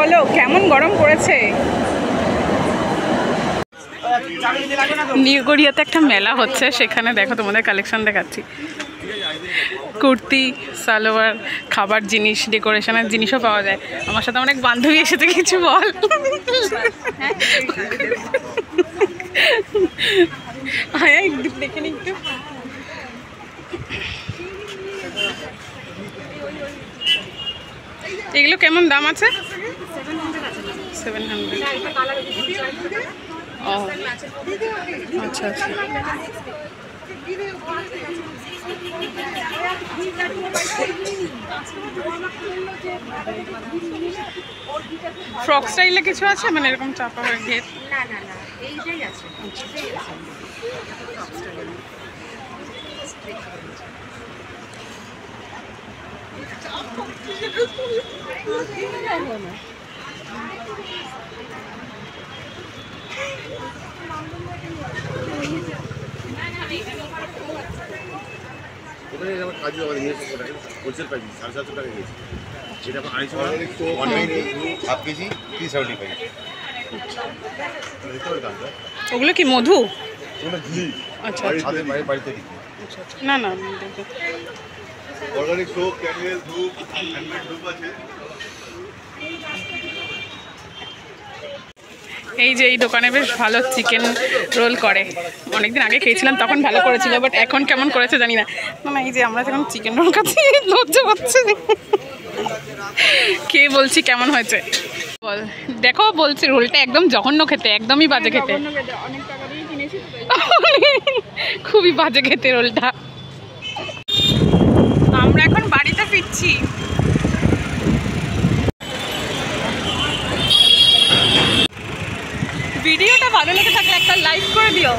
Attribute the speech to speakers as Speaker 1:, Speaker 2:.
Speaker 1: বলো কেমন গরম পড়েছে। নিউ গড়িয়াতে একটা মেলা হচ্ছে, সেখানে দেখো তোমাদের কালেকশন দেখাচ্ছি। কুর্তি, সালোয়ার, খাবার জিনিস, ডেকোরেশনের জিনিসও পাওয়া যায়। আমার সাথে অনেক বান্ধবী এসেছে, কিছু বল। হ্যাঁ একটু দেখে নি একটু। এগুলো কেমন দাম আছে? 700। ও আচ্ছা আচ্ছা। ফ্রক স্টাইলে কিছু আছে, মানে এরকম চাপা ঘের?
Speaker 2: না না না, এইটাই আছে।
Speaker 1: ওগুলো কি মধু? আচ্ছা না না, এই যে এই দোকানে বেশ ভালো চিকেন রোল করে। অনেকদিন আগে খেয়েছিলাম, তখন ভালো করেছিল, বাট এখন কেমন করেছে জানি না। না এই যে আমরা যখন চিকেন রোল খাচ্ছি লজ্জা পাচ্ছে, কে বলছি কেমন হয়েছে বল। দেখো বলছি রোলটা একদম জঘন্য খেতে, একদমই বাজে খেতে, খুবই বাজে খেতে রোলটা। আমরা এখন বাড়িতে ফিরছি। ভিডিওটা ভালো লেগে থাকলে একটা লাইক করে দিও।